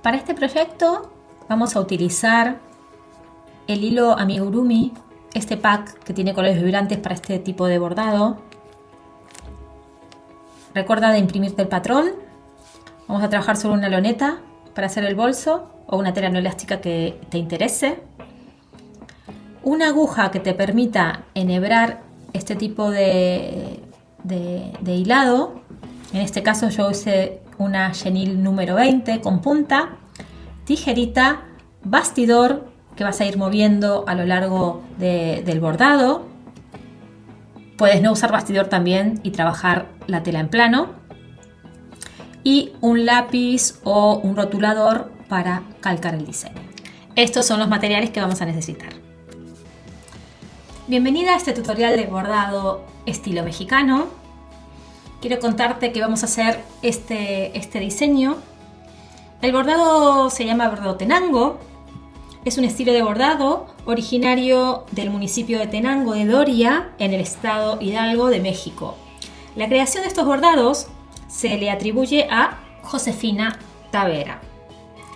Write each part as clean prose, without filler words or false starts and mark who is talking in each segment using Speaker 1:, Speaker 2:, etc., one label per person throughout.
Speaker 1: Para este proyecto vamos a utilizar el hilo amigurumi, este pack que tiene colores vibrantes para este tipo de bordado. Recuerda de imprimirte el patrón. Vamos a trabajar sobre una loneta para hacer el bolso o una tela no elástica que te interese. Una aguja que te permita enhebrar este tipo de hilado. En este caso yo usé una chenille número 20 con punta, tijerita, bastidor que vas a ir moviendo a lo largo del bordado. Puedes no usar bastidor también y trabajar la tela en plano. Y un lápiz o un rotulador para calcar el diseño. Estos son los materiales que vamos a necesitar. Bienvenida a este tutorial de bordado estilo mexicano. Quiero contarte que vamos a hacer este diseño. El bordado se llama bordado Tenango. Es un estilo de bordado originario del municipio de Tenango de Doria, en el estado Hidalgo de México. La creación de estos bordados se le atribuye a Josefina Tavera.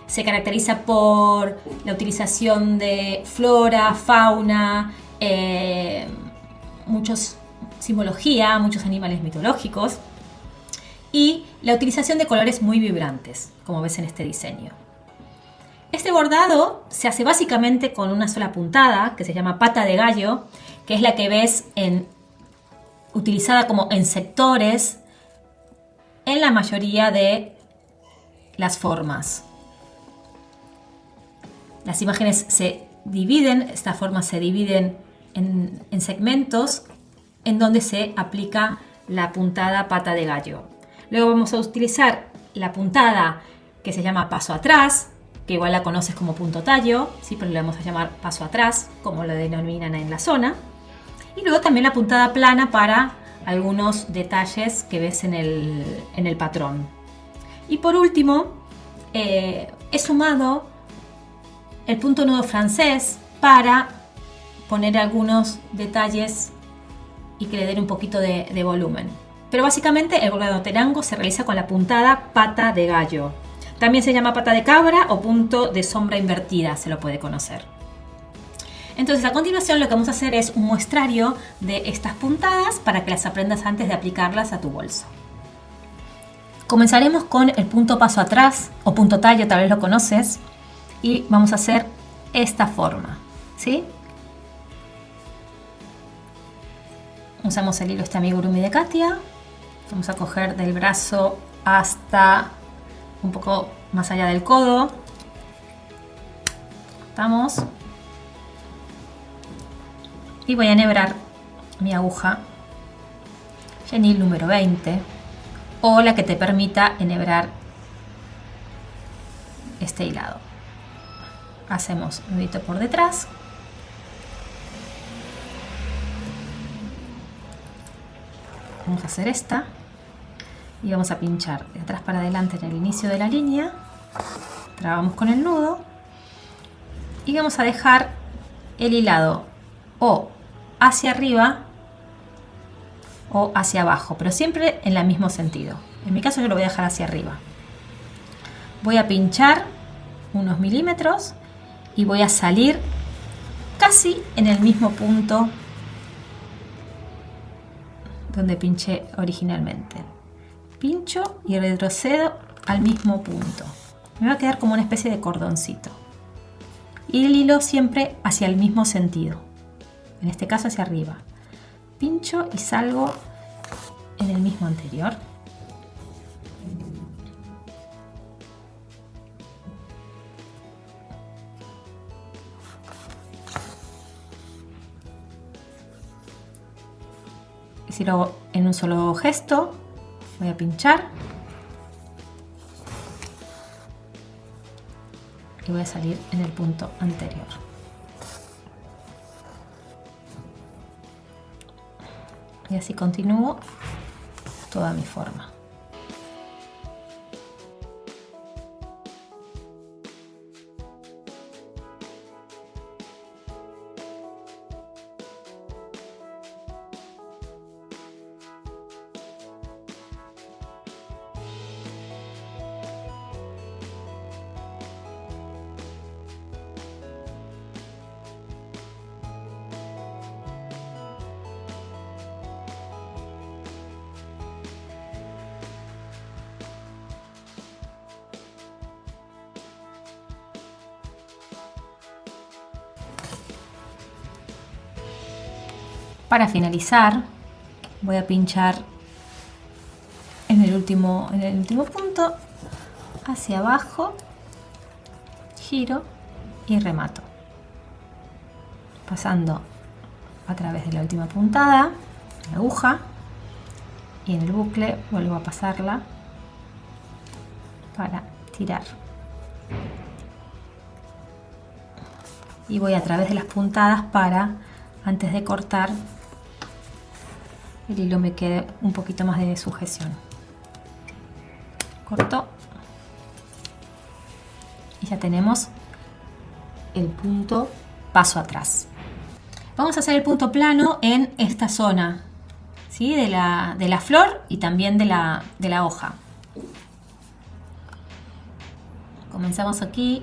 Speaker 1: Se caracteriza por la utilización de flora, fauna, simbología, muchos animales mitológicos y la utilización de colores muy vibrantes, como ves en este diseño. Este bordado se hace básicamente con una sola puntada, que se llama pata de gallo, que es la que ves utilizada como en sectores en la mayoría de las formas. Las imágenes se dividen, estas formas se dividen en segmentos en donde se aplica la puntada pata de gallo. Luego vamos a utilizar la puntada que se llama paso atrás, que igual la conoces como punto tallo, ¿sí? Pero le vamos a llamar paso atrás, como lo denominan en la zona. Y luego también la puntada plana para algunos detalles que ves en el patrón. Y por último, he sumado el punto nudo francés para poner algunos detalles y que le den un poquito de volumen. Pero básicamente el bordado Tenango se realiza con la puntada pata de gallo. También se llama pata de cabra o punto de sombra invertida, se lo puede conocer. Entonces a continuación lo que vamos a hacer es un muestrario de estas puntadas para que las aprendas antes de aplicarlas a tu bolso. Comenzaremos con el punto paso atrás o punto tallo, tal vez lo conoces, y vamos a hacer esta forma, ¿sí? Usamos el hilo amigurumi de Katia. Vamos a coger del brazo hasta un poco más allá del codo. Cortamos. Y voy a enhebrar mi aguja chenille número 20 o la que te permita enhebrar este hilado. Hacemos un nudito por detrás. Vamos a hacer esta y vamos a pinchar de atrás para adelante en el inicio de la línea. Trabamos con el nudo y vamos a dejar el hilado o hacia arriba o hacia abajo, pero siempre en el mismo sentido. En mi caso yo lo voy a dejar hacia arriba. Voy a pinchar unos milímetros y voy a salir casi en el mismo punto donde pinché originalmente. Pincho y retrocedo al mismo punto. Me va a quedar como una especie de cordoncito. Y el hilo siempre hacia el mismo sentido. En este caso hacia arriba. Pincho y salgo en el mismo anterior. Y si lo hago en un solo gesto, voy a pinchar y voy a salir en el punto anterior. Y así continúo toda mi forma. Para finalizar, voy a pinchar en el último punto, hacia abajo, giro y remato, pasando a través de la última puntada, la aguja, y en el bucle vuelvo a pasarla para tirar. Y voy a través de las puntadas para, antes de cortar, el hilo me quede un poquito más de sujeción. Corto y ya tenemos el punto paso atrás. Vamos a hacer el punto plano en esta zona, ¿sí? de la flor y también de la hoja. Comenzamos aquí,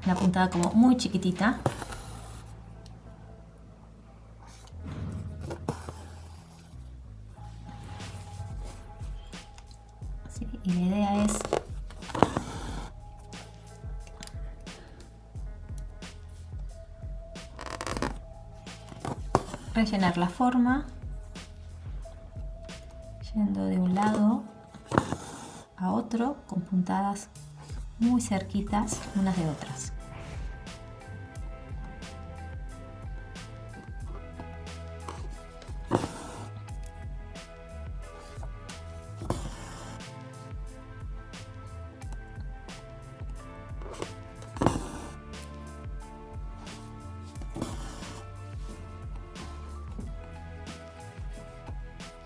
Speaker 1: una puntada como muy chiquitita. ¿Sí? Y la idea es rellenar la forma, yendo de un lado a otro con puntadas muy cerquitas unas de otras.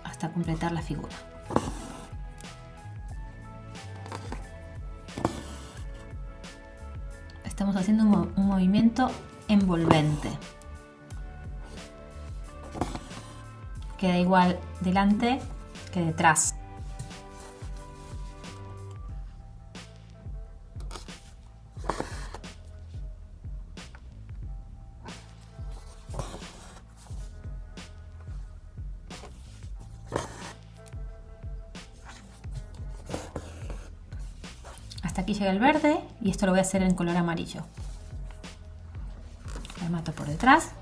Speaker 1: Hasta completar la figura. Estamos haciendo un movimiento envolvente. Queda igual delante que detrás. Hasta aquí llega el verde y esto lo voy a hacer en color amarillo. Remato por detrás.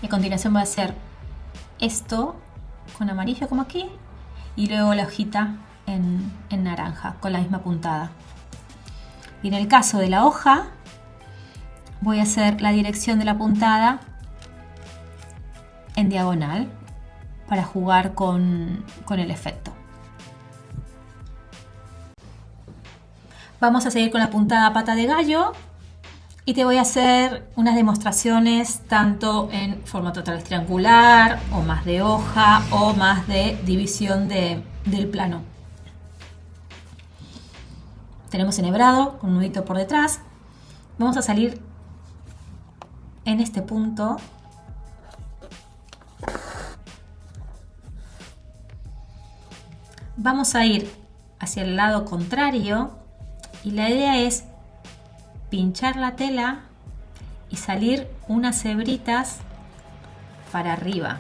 Speaker 1: Y a continuación voy a hacer esto con amarillo como aquí y luego la hojita en naranja con la misma puntada. Y en el caso de la hoja voy a hacer la dirección de la puntada en diagonal para jugar con el efecto. Vamos a seguir con la puntada pata de gallo y te voy a hacer unas demostraciones tanto en formato triangular o más de hoja o más de división del plano. Tenemos enhebrado con un nudito por detrás. Vamos a salir en este punto vamos a ir hacia el lado contrario y la idea es pinchar la tela y salir unas hebritas para arriba.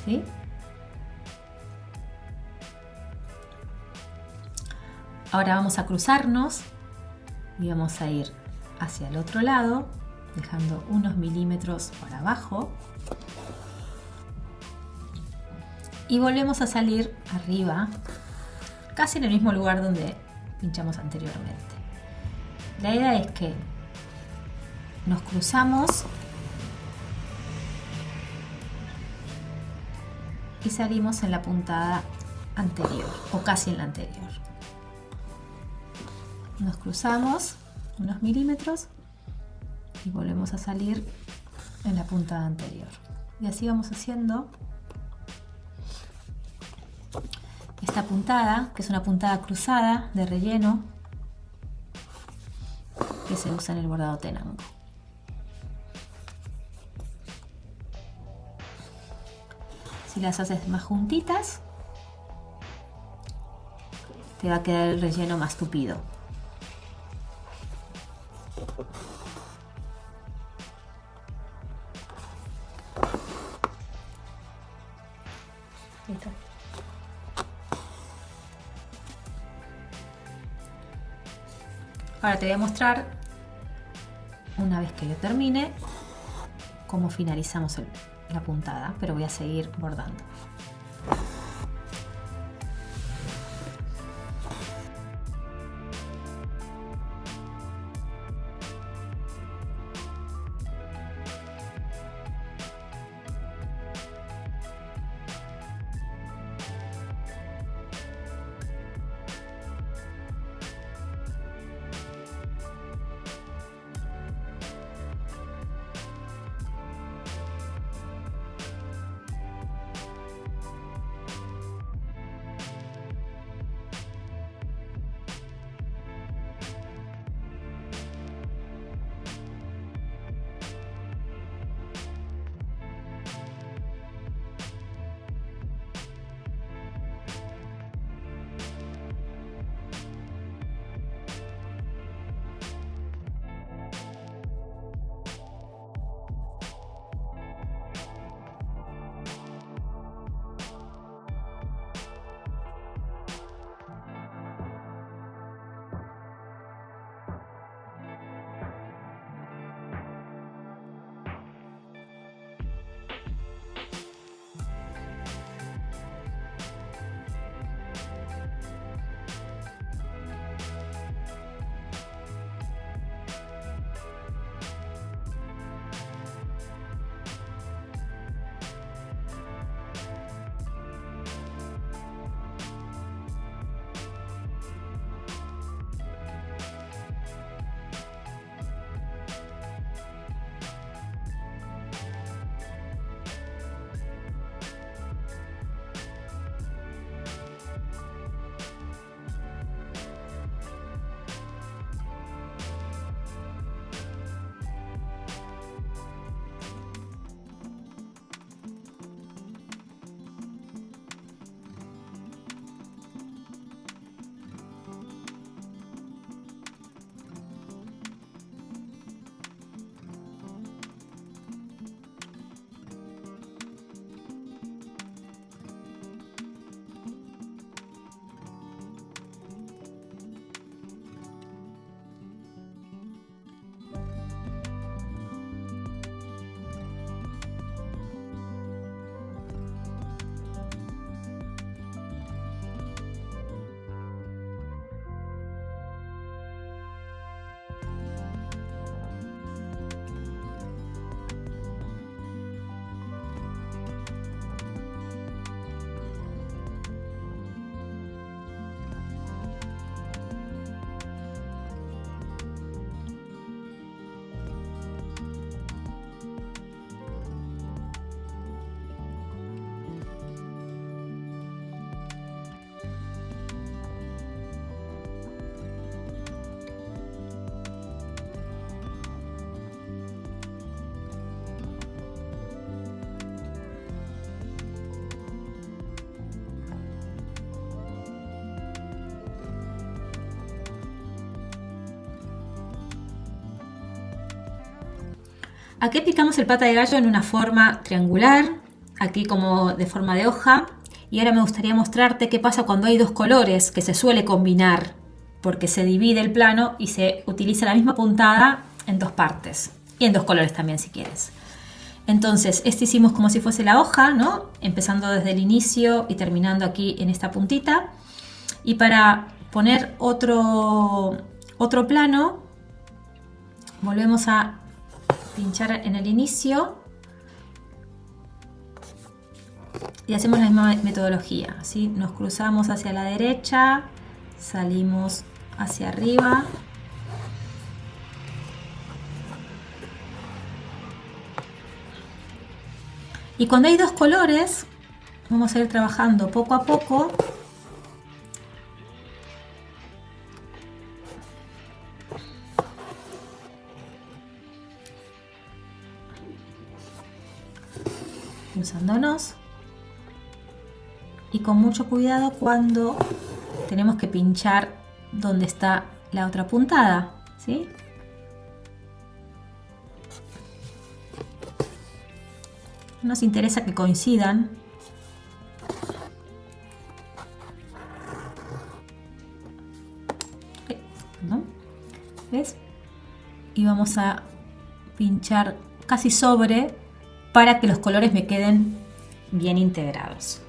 Speaker 1: ¿Sí? Ahora vamos a cruzarnos y vamos a ir hacia el otro lado, dejando unos milímetros para abajo. Y volvemos a salir arriba, casi en el mismo lugar donde pinchamos anteriormente. La idea es que nos cruzamos y salimos en la puntada anterior o casi en la anterior. Nos cruzamos unos milímetros y volvemos a salir en la puntada anterior. Y así vamos haciendo esta puntada, que es una puntada cruzada de relleno que se usa en el bordado Tenango. Si las haces más juntitas, te va a quedar el relleno más tupido. Listo. Ahora te voy a mostrar, una vez que yo termine, cómo finalizamos la puntada, pero voy a seguir bordando. Aquí aplicamos el pata de gallo en una forma triangular, aquí como de forma de hoja. Y ahora me gustaría mostrarte qué pasa cuando hay dos colores, que se suele combinar, porque se divide el plano y se utiliza la misma puntada en dos partes. Y en dos colores también si quieres. Entonces, este hicimos como si fuese la hoja, ¿no? Empezando desde el inicio y terminando aquí en esta puntita. Y para poner otro plano, volvemos a pinchar en el inicio y hacemos la misma metodología, ¿sí? Nos cruzamos hacia la derecha, salimos hacia arriba y cuando hay dos colores vamos a ir trabajando poco a poco . Cruzándonos y con mucho cuidado cuando tenemos que pinchar donde está la otra puntada, ¿sí? Nos interesa que coincidan. vamos a pinchar casi sobre para que los colores me queden bien integrados.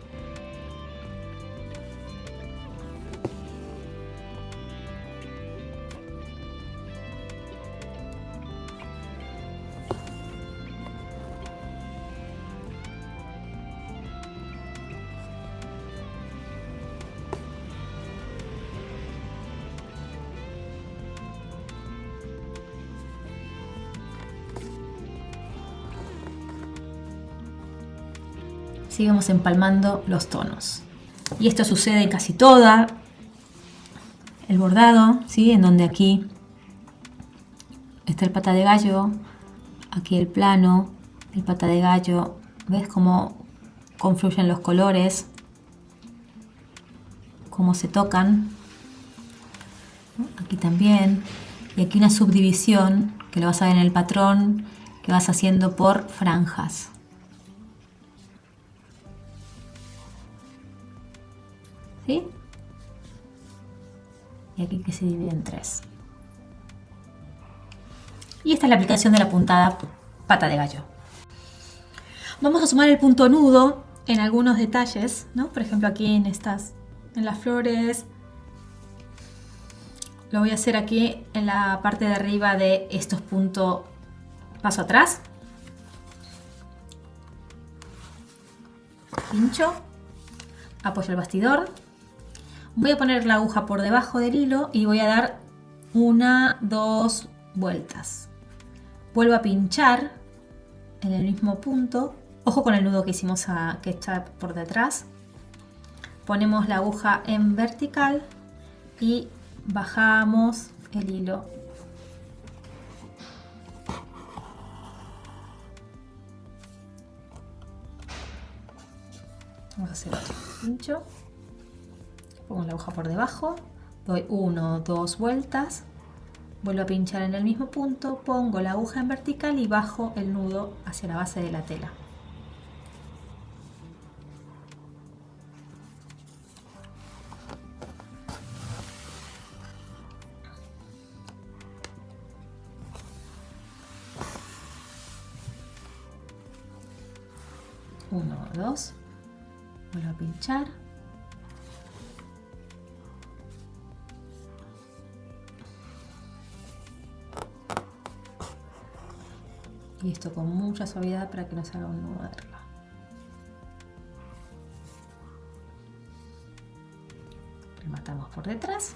Speaker 1: Sigamos empalmando los tonos. Y esto sucede en casi toda el bordado, ¿sí? En donde aquí está el pata de gallo, aquí el plano, el pata de gallo. ¿Ves cómo confluyen los colores? Cómo se tocan. Aquí también. Y aquí una subdivisión que lo vas a ver en el patrón que vas haciendo por franjas. ¿Sí? Y aquí que se divide en 3. Y esta es la aplicación de la puntada pata de gallo. Vamos a sumar el punto nudo en algunos detalles, ¿no? Por ejemplo, aquí en las flores. Lo voy a hacer aquí en la parte de arriba de estos puntos, paso atrás. Pincho, apoyo el bastidor. Voy a poner la aguja por debajo del hilo y voy a dar 1, 2 vueltas. Vuelvo a pinchar en el mismo punto. Ojo con el nudo que hicimos que está por detrás. Ponemos la aguja en vertical y bajamos el hilo. Vamos a hacer otro pincho. Pongo la aguja por debajo, doy 1, 2 vueltas, vuelvo a pinchar en el mismo punto, pongo la aguja en vertical y bajo el nudo hacia la base de la tela. Uno, 2, vuelvo a pinchar. Y esto con mucha suavidad para que no se haga un nudo de arriba. Rematamos por detrás.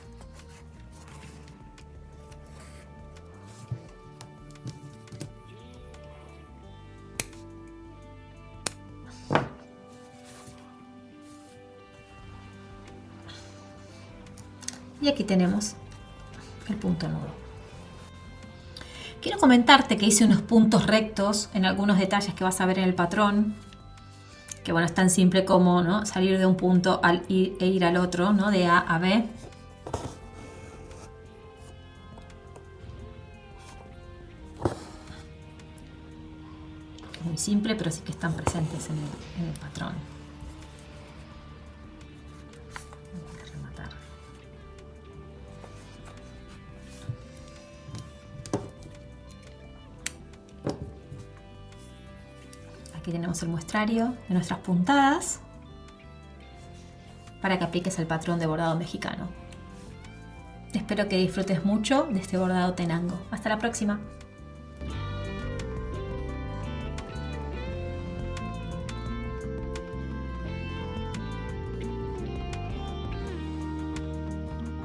Speaker 1: Y aquí tenemos el punto nudo. Quiero comentarte que hice unos puntos rectos en algunos detalles que vas a ver en el patrón, que bueno, es tan simple como, ¿no?, salir de un punto e ir al otro, ¿no?, de A a B. Muy simple, pero sí que están presentes en el patrón. Voy a rematar. Aquí tenemos el muestrario de nuestras puntadas para que apliques el patrón de bordado mexicano. Espero que disfrutes mucho de este bordado tenango. Hasta la próxima.